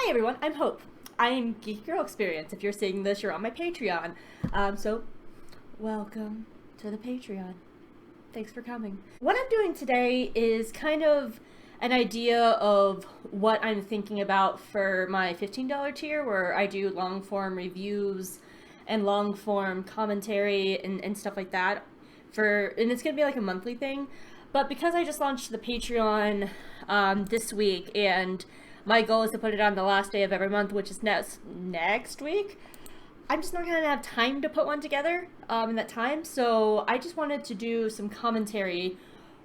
Hi everyone, I'm Hope. I'm Geek Girl Experience. If you're seeing this, you're on my Patreon. So welcome to the Patreon. Thanks for coming. What I'm doing today is kind of an idea of what I'm thinking about for my $15 tier, where I do long form reviews and long form commentary and stuff like that. And it's gonna be like a monthly thing. But because I just launched the Patreon this week, and my goal is to put it on the last day of every month, which is next week, I'm just not going to have time to put one together in that time. So I just wanted to do some commentary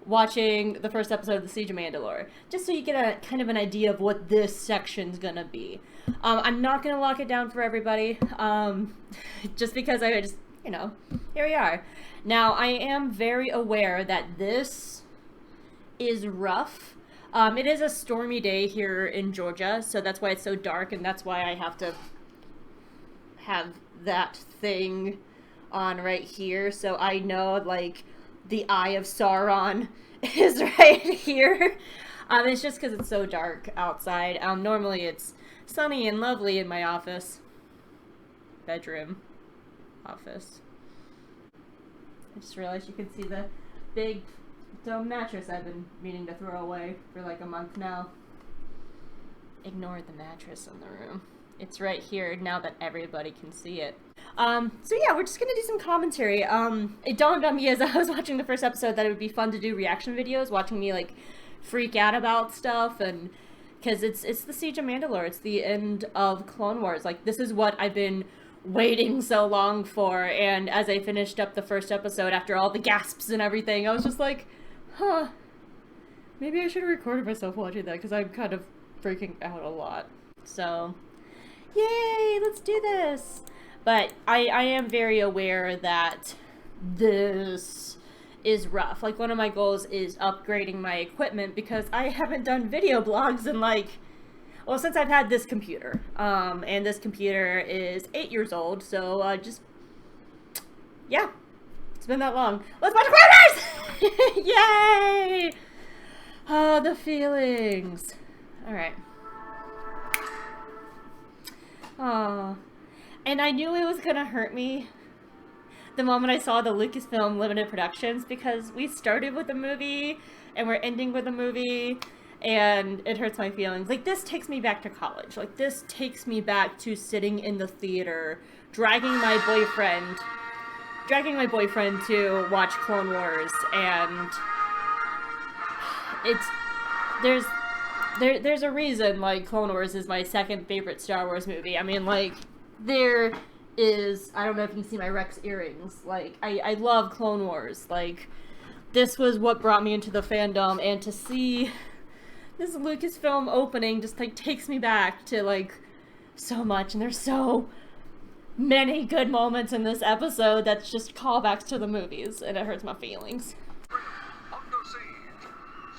watching the first episode of the Siege of Mandalore, just so you get a kind of an idea of what this section's going to be. I'm not going to lock it down for everybody, just because I just, here we are. Now, I am very aware that this is rough. It is a stormy day here in Georgia, so that's why it's so dark, and that's why I have to have that thing on right here, so I know, like, the Eye of Sauron is right here. It's just because it's so dark outside. Normally it's sunny and lovely in my office. Bedroom. Office. I just realized you can see the big dome mattress I've been meaning to throw away for like a month now. Ignore the mattress in the room. It's right here now that everybody can see it. So yeah, we're just gonna do some commentary. It dawned on me as I was watching the first episode that it would be fun to do reaction videos, watching me like freak out about stuff, and because it's the Siege of Mandalore, it's the end of Clone Wars. Like, this is what I've been waiting so long for, and as I finished up the first episode after all the gasps and everything, I was just like, huh, maybe I should have recorded myself watching that, because I'm kind of freaking out a lot. So, yay, let's do this! But I am very aware that this is rough. Like, one of my goals is upgrading my equipment, because I haven't done video blogs in well, since I've had this computer. And this computer is 8 years old, so yeah, it's been that long. Let's watch Clone Wars! Yay! Oh, the feelings. Alright. Oh. And I knew it was gonna hurt me the moment I saw the Lucasfilm limited productions, because we started with a movie and we're ending with a movie, and it hurts my feelings. Like, this takes me back to college. Like, this takes me back to sitting in the theater, dragging my boyfriend to watch Clone Wars, and there's a reason, like, Clone Wars is my second favorite Star Wars movie. I mean, like, there is, I don't know if you can see my Rex earrings, like, I love Clone Wars. Like, this was what brought me into the fandom, and to see this Lucasfilm opening just, like, takes me back to, like, so much, and there's so many good moments in this episode that's just callbacks to the movies, and it hurts my feelings. Under siege.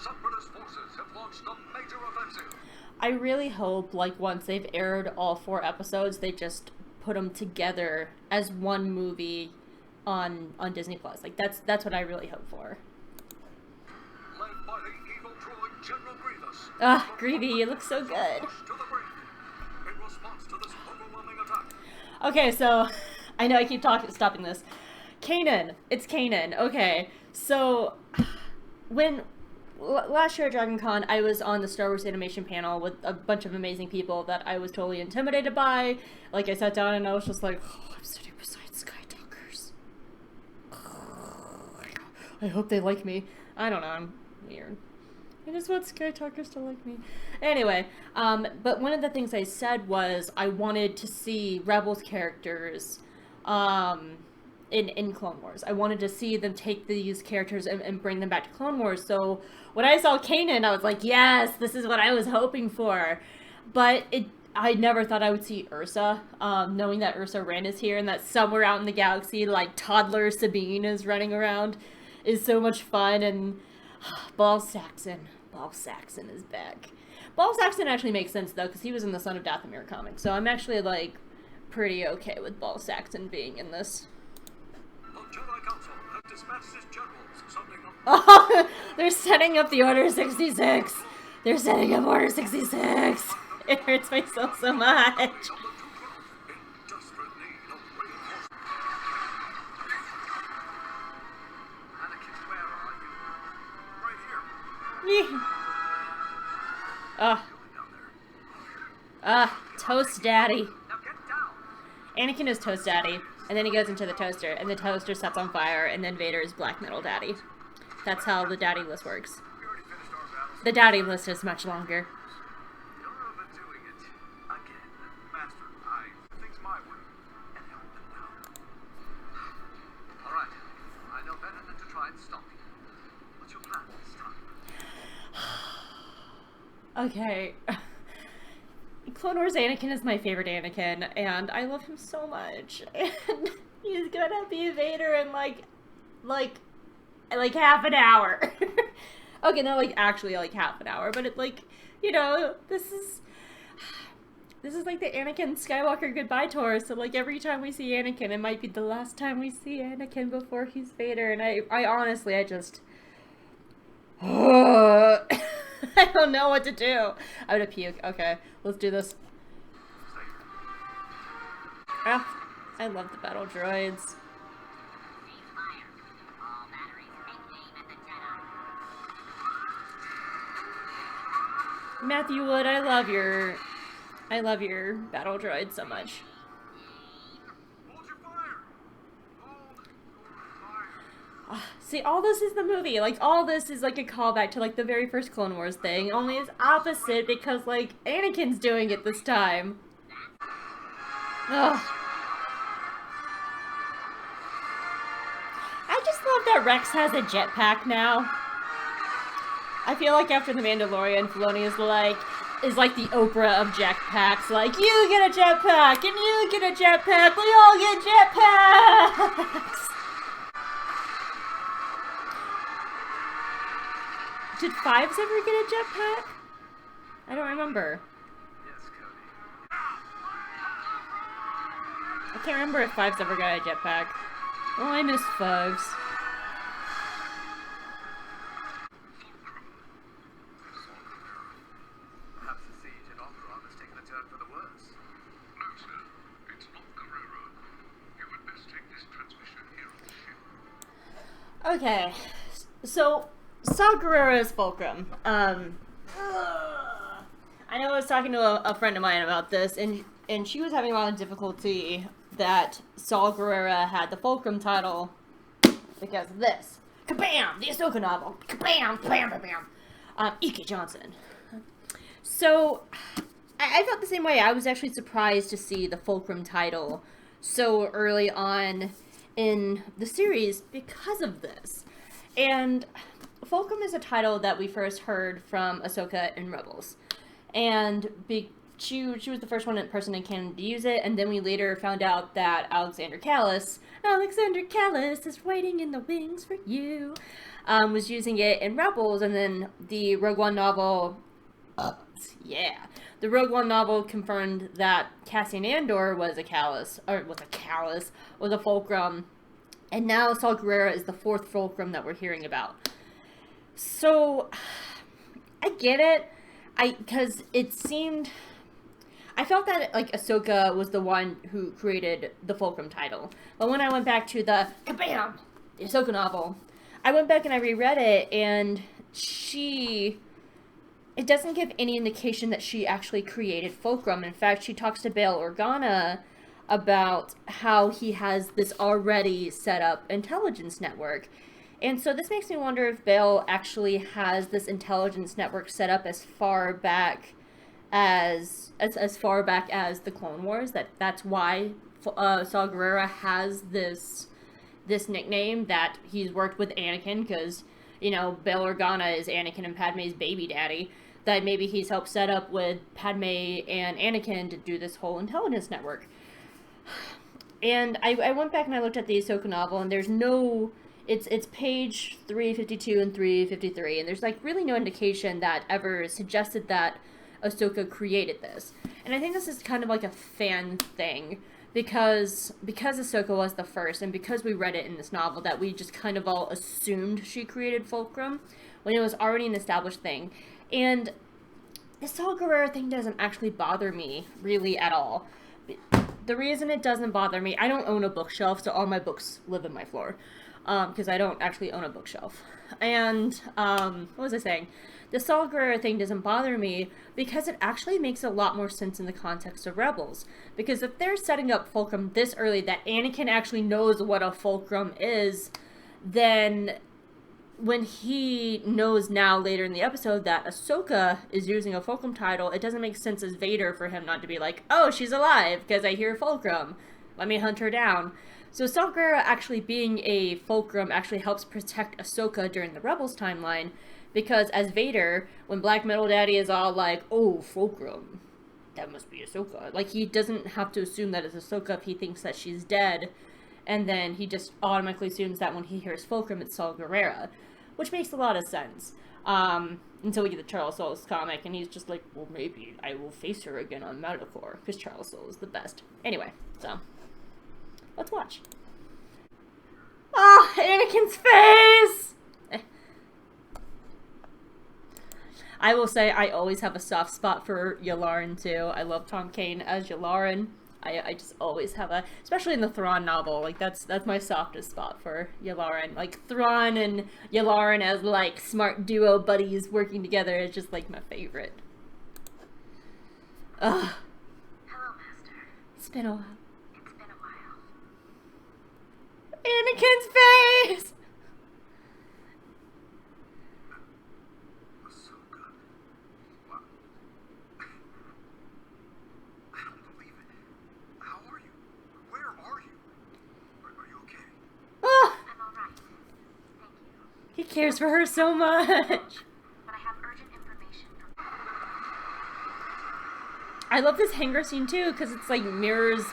Separatist forces have launched a major offensive. I really hope, like, once they've aired all 4 episodes, they just put them together as one movie on Disney Plus. Like, that's what I really hope for. Led by the evil droid General Grievous. Ah, Greevy, you look so good. To the brink. In response to this overwhelming attack. Okay, so I know I keep stopping this. Kanan. It's Kanan. Okay, so when last year at Dragon Con, I was on the Star Wars animation panel with a bunch of amazing people that I was totally intimidated by. Like, I sat down and I was just like, oh, I'm sitting beside Skytalkers. I hope they like me. I don't know, I'm weird. I just want Skytalkers to like me. Anyway, but one of the things I said was I wanted to see Rebels characters in Clone Wars. I wanted to see them take these characters and bring them back to Clone Wars. So when I saw Kanan, I was like, yes, this is what I was hoping for. But I never thought I would see Ursa, knowing that Ursa Wren is here and that somewhere out in the galaxy, like, toddler Sabine is running around is so much fun. And Ball Saxon is back. Ball Saxon actually makes sense, though, because he was in the Son of Dathomir comic. So I'm actually, like, pretty okay with Ball Saxon being in this. The Jedi Council have dispatched its generals, summoning up. Oh, they're setting up the Order 66. They're setting up Order 66. It hurts my soul so much. Number 212 in desperate need of reinforcements. Anakin, where are you? Right here. Ugh. Going down there. Toast Daddy. Now get down. Anakin is Toast Daddy, and then he goes into the toaster, and the toaster sets on fire, and then Vader is Black Metal Daddy. That's how the Daddy list works. We already finished our battles. The Daddy list is much longer. You're overdoing it. Again. Master, things my way. And help them now. Alright. I know better than to try and stop you. What's your plan this time? Okay. Clone Wars Anakin is my favorite Anakin, and I love him so much. And he's gonna be Vader in like half an hour. Okay, not like actually like half an hour, but it like, you know, this is like the Anakin Skywalker goodbye tour. So like every time we see Anakin, it might be the last time we see Anakin before he's Vader. And I honestly, I just I don't know what to do. I'm gonna puke. Okay, let's do this. Ah, I love the battle droids. Matthew Wood, I love your battle droid so much. Hold your fire! Hold your fire! See, all this is the movie. Like, all this is like a callback to like the very first Clone Wars thing, only it's opposite because like Anakin's doing it this time. Ugh. I just love that Rex has a jetpack now. I feel like after The Mandalorian, Filoni is like the Oprah of jetpacks. Like, you get a jetpack, and you get a jetpack, we all get jetpacks! Did Fives ever get a jetpack? I don't remember. Yes, Cody. I can't remember if Fives ever got a jetpack. Oh, I miss Fives. Perhaps the siege at Alderaan has taken a turn for the worse. No, sir. It's not Guerrero. You would best take this transmission here on the ship. Okay, so Saw Gerrera's Fulcrum. I know I was talking to a friend of mine about this, and she was having a lot of difficulty that Saw Gerrera had the Fulcrum title because of this. Kabam! The Ahsoka novel. Kabam! Bam! Bam! Bam! E.K. Johnson. So, I felt the same way. I was actually surprised to see the Fulcrum title so early on in the series because of this. And Fulcrum is a title that we first heard from Ahsoka in Rebels. And she was the first person in canon to use it, and then we later found out that Alexander Callis is waiting in the wings for you, was using it in Rebels, and then the Rogue One novel, the Rogue One novel confirmed that Cassian Andor was a Fulcrum, and now Saw Gerrera is the fourth Fulcrum that we're hearing about. So, I get it. Because it seemed, I felt that like Ahsoka was the one who created the Fulcrum title. But when I went back to the kabam, the Ahsoka novel, I went back and I reread it, and it doesn't give any indication that she actually created Fulcrum. In fact, she talks to Bail Organa about how he has this already set up intelligence network. And so this makes me wonder if Bail actually has this intelligence network set up as far back as the Clone Wars. That's why Saw Gerrera has this nickname, that he's worked with Anakin, because, you know, Bail Organa is Anakin and Padme's baby daddy. That maybe he's helped set up with Padme and Anakin to do this whole intelligence network. And I went back and I looked at the Ahsoka novel, and there's no... It's page 352 and 353, and there's like really no indication that ever suggested that Ahsoka created this. And I think this is kind of like a fan thing, because Ahsoka was the first, and because we read it in this novel, that we just kind of all assumed she created Fulcrum when it was already an established thing. And the Saw Gerrera thing doesn't actually bother me really at all. The reason it doesn't bother me, I don't own a bookshelf, so all my books live in my floor. Because I don't actually own a bookshelf. And, what was I saying? The Saw Gerrera thing doesn't bother me because it actually makes a lot more sense in the context of Rebels. Because if they're setting up Fulcrum this early, that Anakin actually knows what a Fulcrum is, then when he knows now later in the episode that Ahsoka is using a Fulcrum title, it doesn't make sense as Vader for him not to be like, oh, she's alive because I hear Fulcrum. Let me hunt her down. So Saw Gerrera actually being a Fulcrum actually helps protect Ahsoka during the Rebels timeline, because as Vader, when Black Metal Daddy is all like, oh, Fulcrum, that must be Ahsoka. Like, he doesn't have to assume that it's Ahsoka if he thinks that she's dead, and then he just automatically assumes that when he hears Fulcrum, it's Saw Gerrera, which makes a lot of sense. Until we get the Charles Soules comic, and he's just like, well, maybe I will face her again on Mandalore, because Charles Soules is the best. Anyway, so let's watch. Oh, Anakin's face! I will say I always have a soft spot for Yularen too. I love Tom Kane as Yularen. I just always have a, especially in the Thrawn novel, like that's my softest spot for Yularen. Like Thrawn and Yularen as like smart duo buddies working together is just like my favorite. Ugh. Hello, Master. It's been a while. It's been a while. Anakin's face! Ahsoka. What? I don't believe it. How are you? Where are you? Are you okay? Oh, I'm all right. Thank you. he cares for her so much. But I have urgent information from... I love this hangar scene too, because it's like mirrors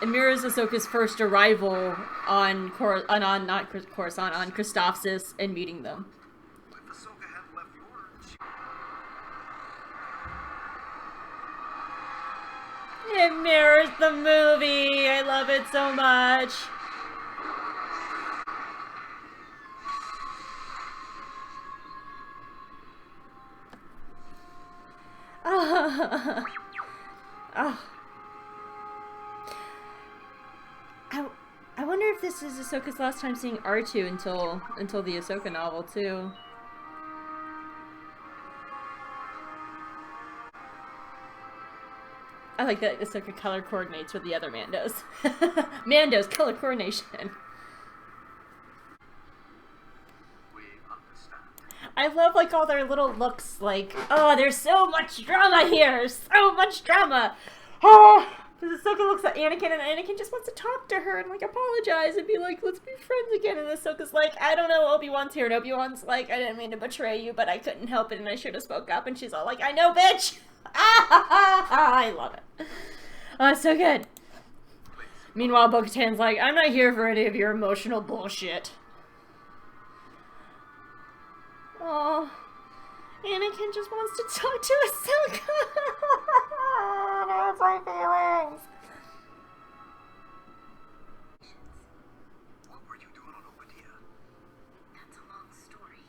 Ahsoka's first arrival on Coruscant, on Christophsis, and meeting them. If Ahsoka hadn't left the order, she... It mirrors the movie. I love it so much. Oh. I wonder if this is Ahsoka's last time seeing R2 until the Ahsoka novel too. I like that Ahsoka color coordinates with the other Mandos. Mandos color coordination. We understand. I love like all their little looks, like, oh, there's so much drama here, so much drama. Oh, because Ahsoka looks at Anakin, and Anakin just wants to talk to her and like apologize and be like, let's be friends again. And Ahsoka's like, I don't know, Obi-Wan's here, and Obi-Wan's like, I didn't mean to betray you, but I couldn't help it, and I should have spoke up. And she's all like, I know, bitch. I love it. Oh, it's so good. Meanwhile, Bo-Katan's like, I'm not here for any of your emotional bullshit. Oh, Anakin just wants to talk to Ahsoka. It hurts my feelings. What were you doing on Obadiah? That's a long story,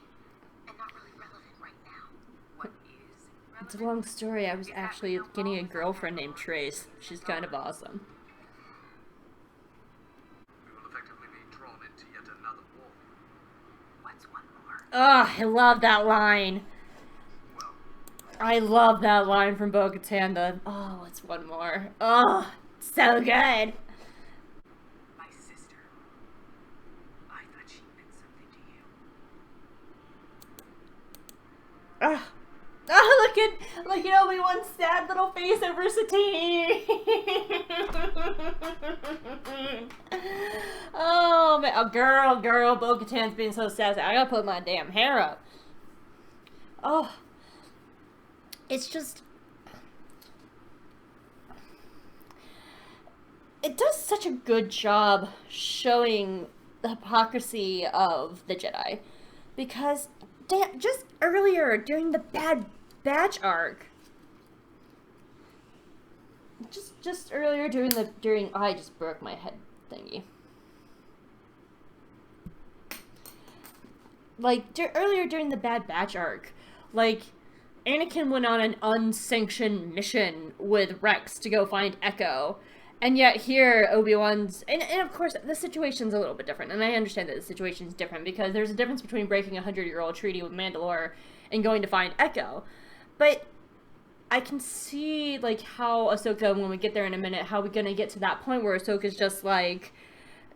and not really relevant right now. What is It's a relevant? long story. I was actually getting a girlfriend named Trace. She's kind of awesome. We will effectively be drawn into yet another war. What's one more? Oh, I love that line. Well, I love that line from Bo-Katan. The, oh, what's one more? Oh, so good. My sister. I thought she meant something to you. Oh, oh look at Obi-Wan's sad little face over Satine. Oh, man. Oh, girl, Bo-Katan's being so sassy. I gotta put my damn hair up. Oh. It's just... It does such a good job showing the hypocrisy of the Jedi. Because just earlier, during the Bad Batch arc... Just earlier during... I just broke my head thingy. Like, earlier during the Bad Batch arc, like... Anakin went on an unsanctioned mission with Rex to go find Echo. And yet here, Obi-Wan's... And of course, the situation's a little bit different. And I understand that the situation's different because there's a difference between breaking a 100-year-old treaty with Mandalore and going to find Echo. But I can see, like, how Ahsoka, when we get there in a minute, how we're gonna get to that point where Ahsoka's just like,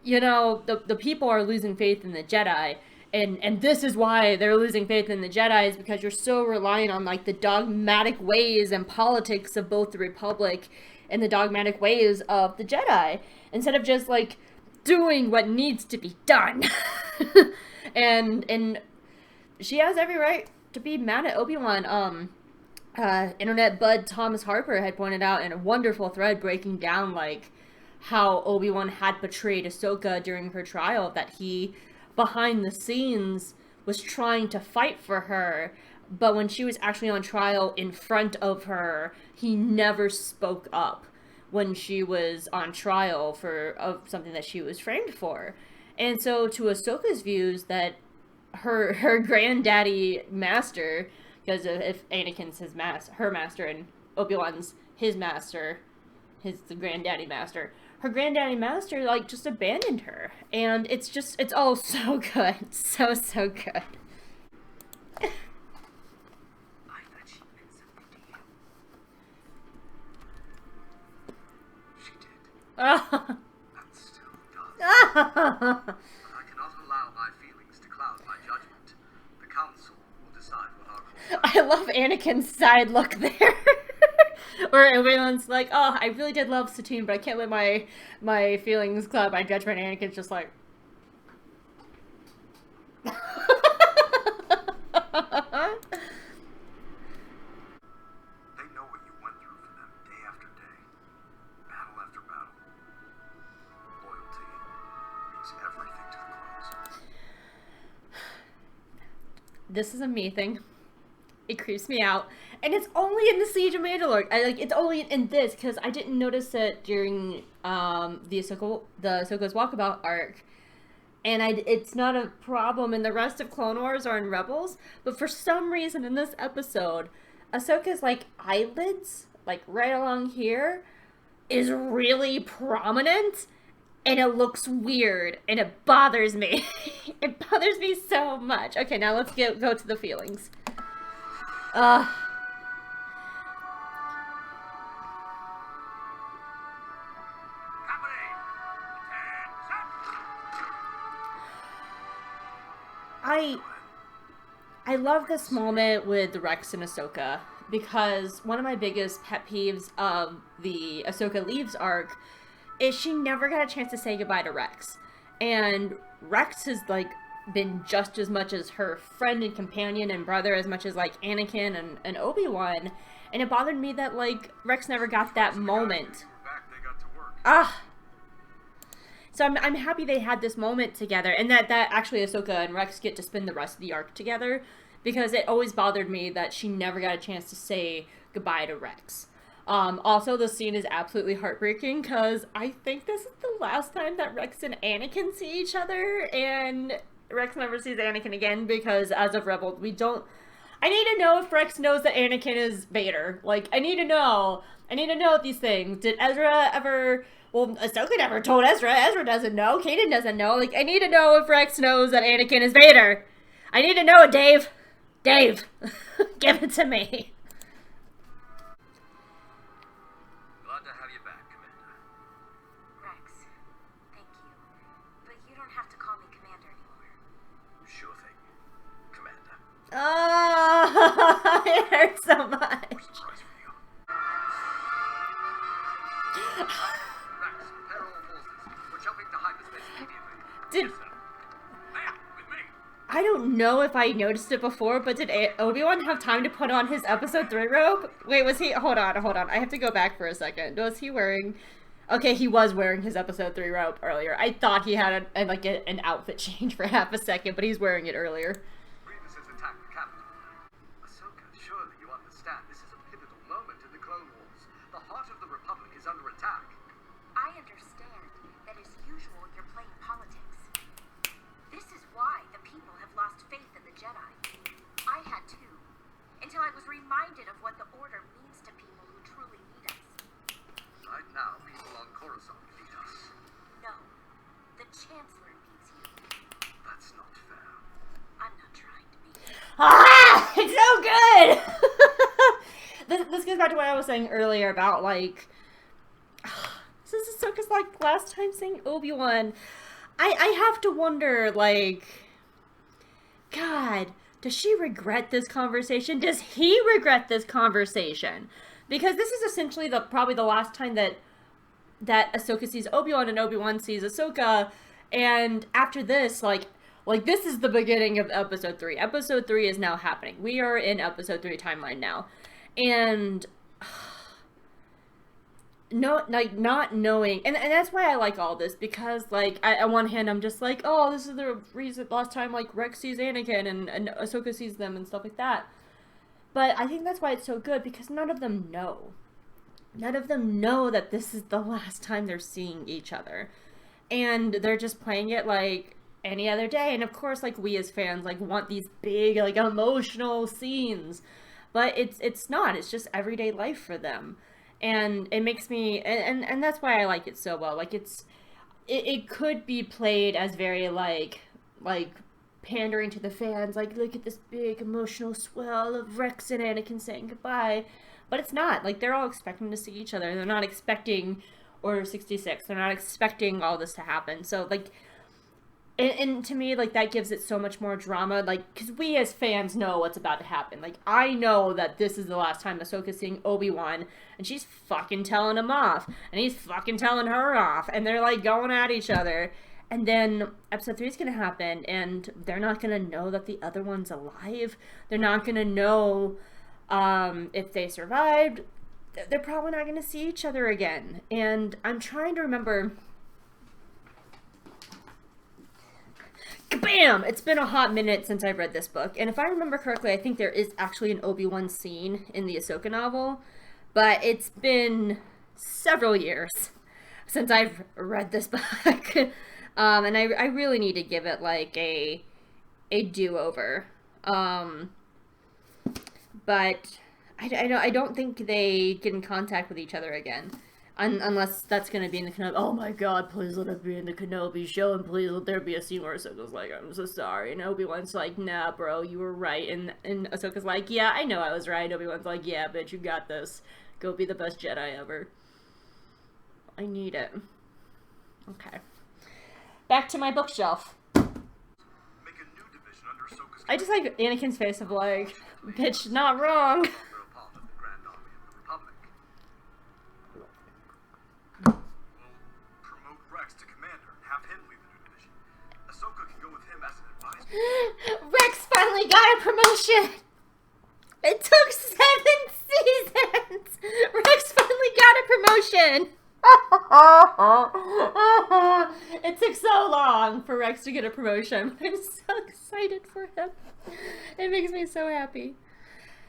you know, the people are losing faith in the Jedi. And this is why they're losing faith in the Jedi, is because you're so reliant on, like, the dogmatic ways and politics of both the Republic and the dogmatic ways of the Jedi, instead of just, like, doing what needs to be done. and she has every right to be mad at Obi-Wan. Internet bud Thomas Harper had pointed out in a wonderful thread breaking down, like, how Obi-Wan had betrayed Ahsoka during her trial, that he, behind the scenes, was trying to fight for her, but when she was actually on trial in front of her, he never spoke up when she was on trial of something that she was framed for. And so to Ahsoka's views, that her granddaddy master, because if Anakin's her master and Obi-Wan's his master, the granddaddy master, her granddaddy master, like, just abandoned her. And it's all so good. So good. I thought she meant something to you. She did. Ah. And still does. But I cannot allow my feelings to cloud my judgment. The council will decide what our course. I love Anakin's side look there. Where everyone's like, oh, I really did love Satine, but I can't let my feelings cloud my judgment. Anakin's just like... They know what you went through for them day after day. Battle after battle. Loyalty means everything to the close. This is a me thing. It creeps me out. And it's only in the Siege of Mandalore. It's only in this, because I didn't notice it during the Ahsoka's Walkabout arc. And it's not a problem in the rest of Clone Wars or in Rebels. But for some reason in this episode, Ahsoka's, like, eyelids, like, right along here, is really prominent. And it looks weird. And it bothers me. It bothers me so much. Okay, now let's go to the feelings. I love this moment with Rex and Ahsoka, because one of my biggest pet peeves of the Ahsoka Leaves arc is she never got a chance to say goodbye to Rex. And Rex has, like, been just as much as her friend and companion and brother, as much as, like, Anakin and Obi-Wan. And it bothered me that, like, Rex never got that moment. So I'm happy they had this moment together, and that actually Ahsoka and Rex get to spend the rest of the arc together, because it always bothered me that she never got a chance to say goodbye to Rex. Also, the scene is absolutely heartbreaking, because I think this is the last time that Rex and Anakin see each other, and Rex never sees Anakin again, because as of Rebels, we don't... I need to know if Rex knows that Anakin is Vader. Like, I need to know these things. Did Ezra ever... Well, Ahsoka never told Ezra. Ezra doesn't know. Kaden doesn't know. Like, I need to know if Rex knows that Anakin is Vader. I need to know it, Dave. Dave, give it to me. Glad to have you back, Commander. Rex, thank you. But you don't have to call me Commander anymore. Sure thing, Commander. Oh, it hurts so much. Surprise for you. Rex, prepare all forces. We're jumping to hyperspace immediately. Did... Yes, sir. Man, with me. I don't know if I noticed it before, but did Obi-Wan have time to put on his episode 3 robe? Wait, was he... Hold on. I have to go back for a second. Was he wearing... Okay, he was wearing his episode 3 robe earlier. I thought he had an outfit change for half a second, but he's wearing it earlier. Grievous has attacked the capital. Ahsoka, surely you understand this is a pivotal moment in the Clone Wars. The heart of the Republic is under attack. I understand that as usual you're playing politics. This is why the people have lost faith in the Jedi. I had too, until I was reminded goes back to what I was saying earlier about, like, this is Ahsoka's, like, last time seeing Obi-Wan. I have to wonder, like, God, does she regret this conversation? Does he regret this conversation? Because this is essentially probably the last time that Ahsoka sees Obi-Wan and Obi-Wan sees Ahsoka, and after this, like this is the beginning of episode 3. Episode 3 is now happening. We are in episode 3 timeline now. And no, like, not knowing, and that's why I like all this, because, like, on one hand, I'm just like, oh, this is the reason last time, like, Rex sees Anakin and Ahsoka sees them and stuff like that. But I think that's why it's so good, because none of them know. None of them know that this is the last time they're seeing each other. And they're just playing it like any other day. And of course, like, we as fans, like, want these big, like, emotional scenes. But it's not. It's just everyday life for them. And it makes me, and that's why I like it so well. Like, it could be played as very, like pandering to the fans. Like, look at this big emotional swell of Rex and Anakin saying goodbye. But it's not. Like, they're all expecting to see each other. They're not expecting Order 66. They're not expecting all this to happen. So, like, and to me, like, that gives it so much more drama. Like, because we as fans know what's about to happen. Like, I know that this is the last time Ahsoka's seeing Obi-Wan, and she's fucking telling him off. And he's fucking telling her off. And they're, like, going at each other. And then episode 3 is going to happen, and they're not going to know that the other one's alive. They're not going to know if they survived. They're probably not going to see each other again. And I'm trying to remember. Kabam! It's been a hot minute since I've read this book. And if I remember correctly, I think there is actually an Obi-Wan scene in the Ahsoka novel. But it's been several years since I've read this book. And I really need to give it, like, a do-over. But I don't think they get in contact with each other again. Unless that's going to be in the Kenobi. Oh my god, please let it be in the Kenobi show, and please let there be a scene where Ahsoka's like, I'm so sorry. And Obi-Wan's like, nah, bro, you were right. And Ahsoka's like, yeah, I know I was right. Obi-Wan's like, yeah, bitch, you got this. Go be the best Jedi ever. I need it. Okay. Back to my bookshelf. Make a new division under Ahsoka's I just like Anakin's face of like, bitch, not wrong. They're a part of the Grand Army of the Republic. We'll promote Rex to commander and have him lead the new division. Ahsoka can go with him as an advisor. Rex finally got a promotion. It took 7 seasons. Rex finally got a promotion. It took so long for Rex to get a promotion. I'm so excited for him. It makes me so happy.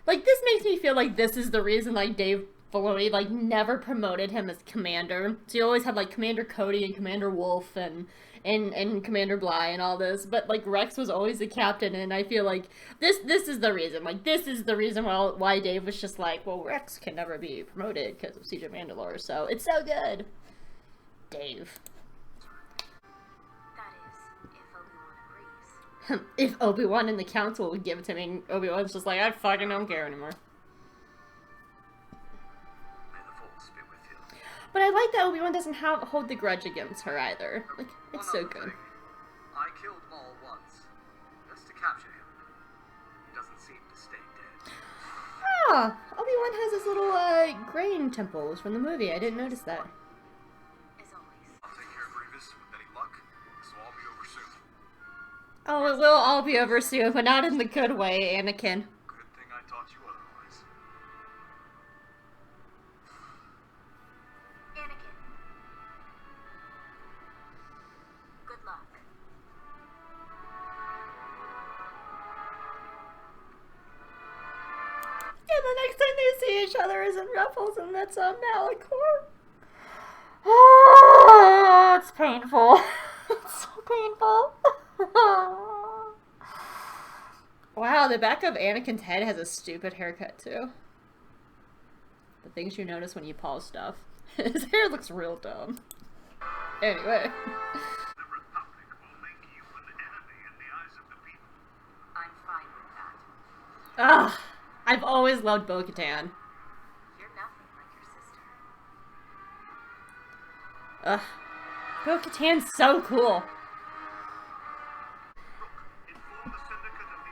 Like, this makes me feel like this is the reason, like, Dave Filoni, like, never promoted him as commander. So you always had, like, Commander Cody and Commander Wolf and Commander Bly and all this. But, like, Rex was always the captain, and I feel like this is the reason. Like, this is the reason why Dave was just like, well, Rex can never be promoted because of CJ Mandalore. So it's so good. Dave. That is, if Obi-Wan agrees. If Obi-Wan and the council would give it to me, Obi-Wan's just like, I fucking don't care anymore. May the Force be with you. But I like that Obi-Wan doesn't hold the grudge against her either. Like, it's so One other good. thing. I killed Maul once, just to capture him. He doesn't seem to stay dead. Ah, Obi-Wan has his little, grain temples from the movie. I didn't notice that. As always. I'll take care of Grievous with any luck. This will all be over soon. Oh, it will all be over soon, but not in the good way, Anakin. Good thing I taught you otherwise. Anakin. Good luck. And the next time they see each other is in Ruffles, and that's on Malachor. Oh, it's painful. It's so painful. Wow, the back of Anakin's head has a stupid haircut, too. The things you notice when you pause stuff. His hair looks real dumb. Anyway. The Republic will make you an enemy in the eyes of the people. I'm fine with that. Ugh. I've always loved Bo-Katan. Ugh. Bo-Katan's so cool. Inform the syndicate of the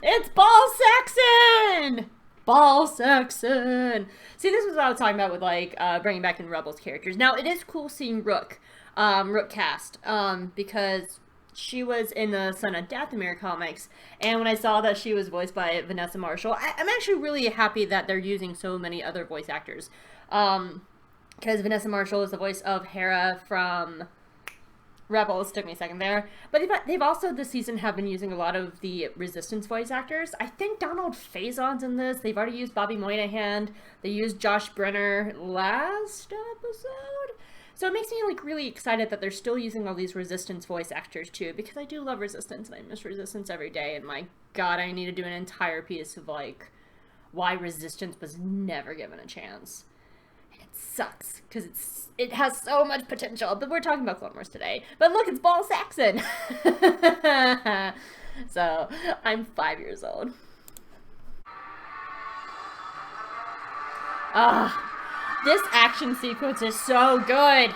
invasion. It's Ball Saxon! Ball Saxon! See, this is what I was talking about with, like, bringing back in Rebels characters. Now, it is cool seeing Rook cast, because she was in the Son of Dathomir comics, and when I saw that she was voiced by Vanessa Marshall, I'm actually really happy that they're using so many other voice actors. Because Vanessa Marshall is the voice of Hera from Rebels. Took me a second there. But they've also this season have been using a lot of the Resistance voice actors. I think Donald Faison's in this. They've already used Bobby Moynihan. They used Josh Brenner last episode. So it makes me like really excited that they're still using all these Resistance voice actors too, because I do love Resistance and I miss Resistance every day. And my God, I need to do an entire piece of like why Resistance was never given a chance. Sucks because it has so much potential, but we're talking about Clone Wars today. But look, it's Ball Saxon. So I'm 5 years old. This action sequence is so good.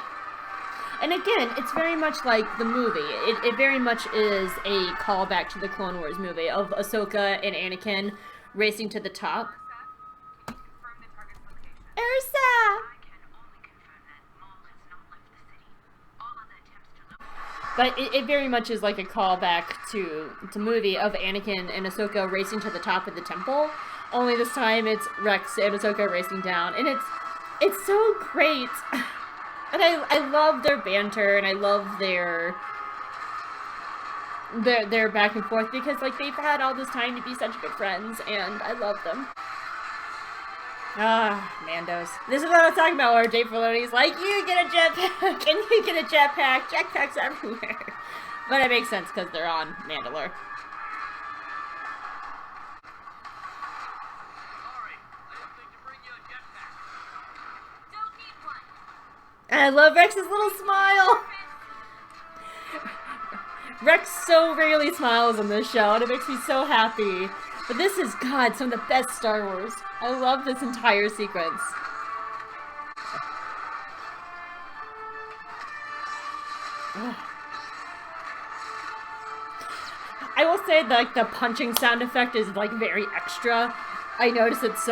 And again, it's very much like the movie. It very much is a callback to the Clone Wars movie of Ahsoka and Anakin racing to the top. Ursa! But it very much is like a callback to the movie of Anakin and Ahsoka racing to the top of the temple. Only this time it's Rex and Ahsoka racing down. And it's so great. And I love their banter and I love their back and forth because like they've had all this time to be such good friends and I love them. Mandos. This is what I was talking about where Dave Filoni's like, you get a jetpack, and you get a jetpack. Jetpacks everywhere. But it makes sense because they're on Mandalore. Sorry, I didn't think to bring you a jetpack. Don't need one. And I love Rex's little smile. Rex so rarely smiles on this show, and it makes me so happy. But this is, God, some of the best Star Wars. I love this entire sequence. I will say that like, the punching sound effect is like very extra. I notice it's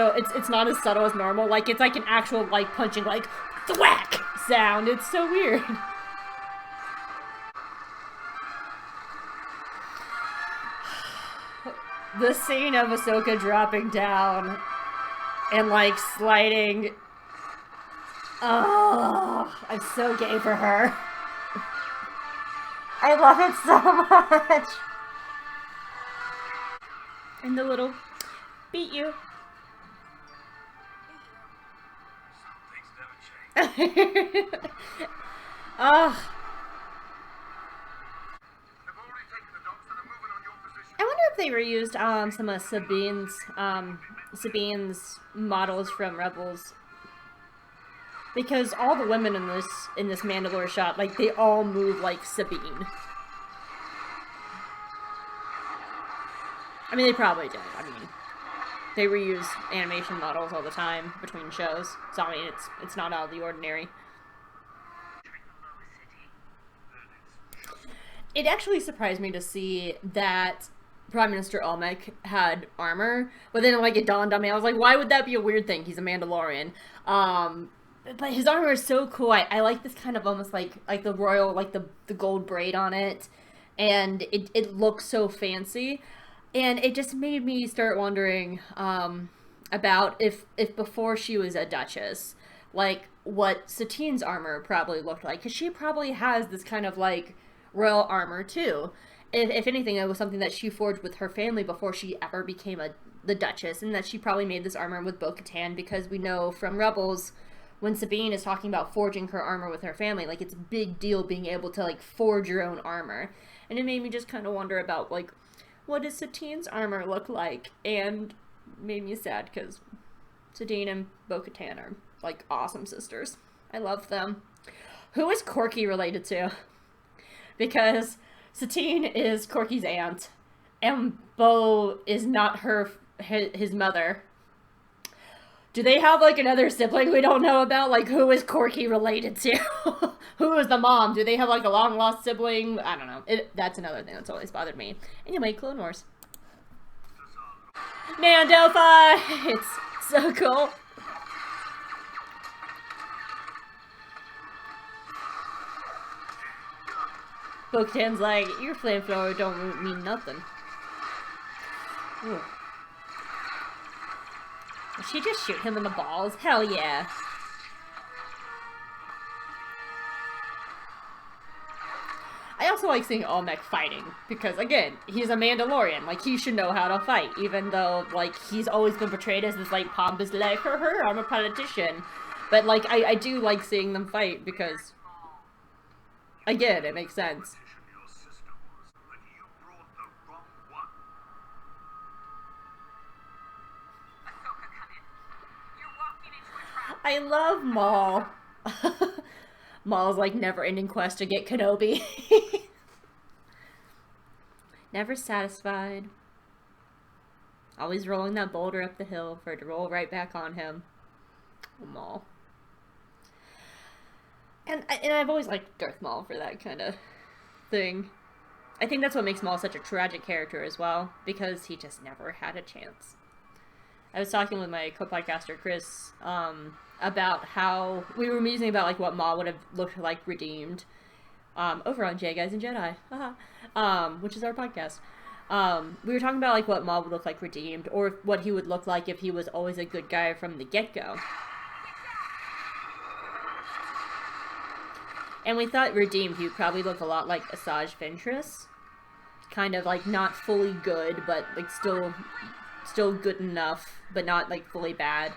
not as subtle as normal. Like it's like an actual like punching like thwack sound. It's so weird. The scene of Ahsoka dropping down and like sliding. Oh, I'm so gay for her. I love it so much. And the little beat you. Some things never change. Oh. They've already taken the dogs and are moving on your position. I wonder if they reused some of Sabine's models from Rebels, because all the women in this Mandalore shot, like they all move like Sabine. I mean, they probably did. I mean, they reuse animation models all the time between shows, so I mean, it's not out of the ordinary. It actually surprised me to see that Prime Minister Olmec had armor, but then like it dawned on me, I was like, why would that be a weird thing? He's a Mandalorian. But his armor is so cool. I like this kind of almost like the royal, like the gold braid on it, and it looks so fancy, and it just made me start wondering about if before she was a Duchess, like what Satine's armor probably looked like, because she probably has this kind of like royal armor too. If anything, it was something that she forged with her family before she ever became the Duchess, and that she probably made this armor with Bo-Katan, because we know from Rebels, when Sabine is talking about forging her armor with her family, like it's a big deal being able to like forge your own armor. And it made me just kind of wonder about like, what does Satine's armor look like? And made me sad because Satine and Bo-Katan are like awesome sisters. I love them. Who is Corky related to? Because Satine is Corky's aunt, and Bo is not his mother. Do they have, like, another sibling we don't know about? Like, who is Corky related to? Who is the mom? Do they have, like, a long-lost sibling? I don't know. That's another thing that's always bothered me. Anyway, Clone Wars. Mando fights! So cool. Bo-Katan's like, your flamethrower don't mean nothing. Ooh. Did she just shoot him in the balls? Hell yeah. I also like seeing Olmec fighting, because, again, he's a Mandalorian. Like, he should know how to fight, even though, like, he's always been portrayed as this, like, pompous, like, I'm a politician. But, like, I do like seeing them fight, because, again, it makes sense. Your sister was, but you brought the wrong one. Ahsoka, come in. You're walking into a trap. I love Maul. Maul's, like, never-ending quest to get Kenobi. Never satisfied. Always rolling that boulder up the hill for it to roll right back on him. Oh, Maul. And I've always liked Darth Maul for that kind of thing. I think that's what makes Maul such a tragic character as well, because he just never had a chance. I was talking with my co-podcaster, Chris, about how we were musing about, like, what Maul would have looked like redeemed, over on J Guys and Jedi, which is our podcast. We were talking about, like, what Maul would look like redeemed, or what he would look like if he was always a good guy from the get-go. And we thought redeemed, he would probably look a lot like Asajj Ventress. Kind of, like, not fully good, but, like, still good enough, but not, like, fully bad.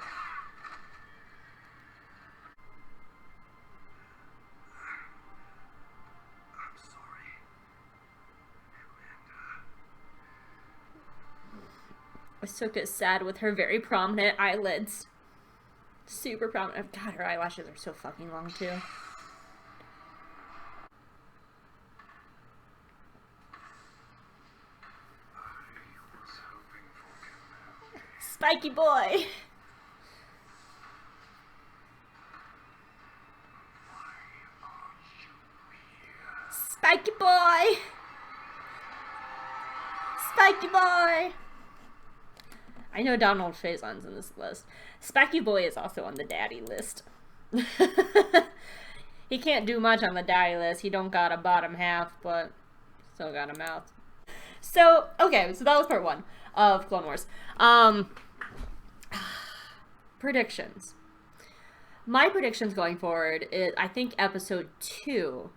I'm sorry. Ahsoka's sad with her very prominent eyelids. Super prominent. God, her eyelashes are so fucking long, too. Spiky boy! Spiky boy! Spiky boy! I know Donald Faison's in this list. Spiky boy is also on the daddy list. He can't do much on the daddy list. He don't got a bottom half, but still got a mouth. So, okay, so that was part 1 of Clone Wars. Predictions. My predictions going forward is, I think episode 2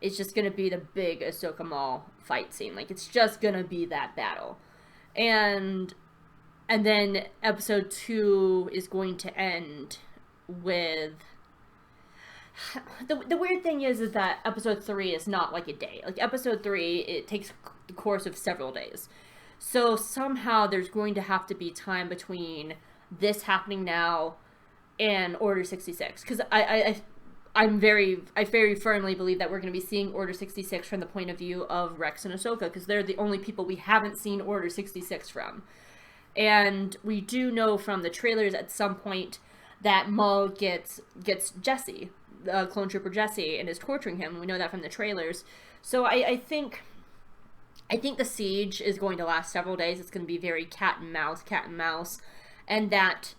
is just going to be the big Ahsoka Maul fight scene. Like, it's just going to be that battle. And then episode 2 is going to end with... The weird thing is that episode 3 is not like a day. Like, episode 3, it takes the course of several days. So somehow there's going to have to be time between this happening now and Order 66. Because I very firmly believe that we're going to be seeing Order 66 from the point of view of Rex and Ahsoka, because they're the only people we haven't seen Order 66 from. And we do know from the trailers at some point that Maul gets Jesse, clone trooper Jesse, and is torturing him. We know that from the trailers. So I think the siege is going to last several days. It's going to be very cat and mouse, and that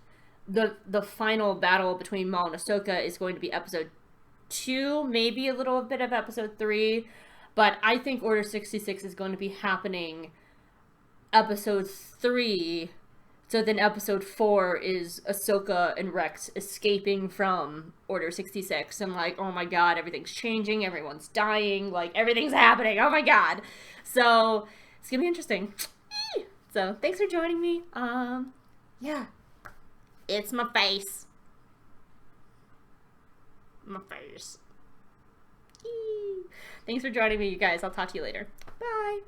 the final battle between Maul and Ahsoka is going to be episode 2, maybe a little bit of episode 3, but I think Order 66 is going to be happening episode 3. So then episode 4 is Ahsoka and Rex escaping from Order 66. And like, oh my god, everything's changing, everyone's dying, like, everything's happening, oh my god. So, it's gonna be interesting. So, thanks for joining me. Yeah. It's my face. My face. Thanks for joining me, you guys. I'll talk to you later. Bye.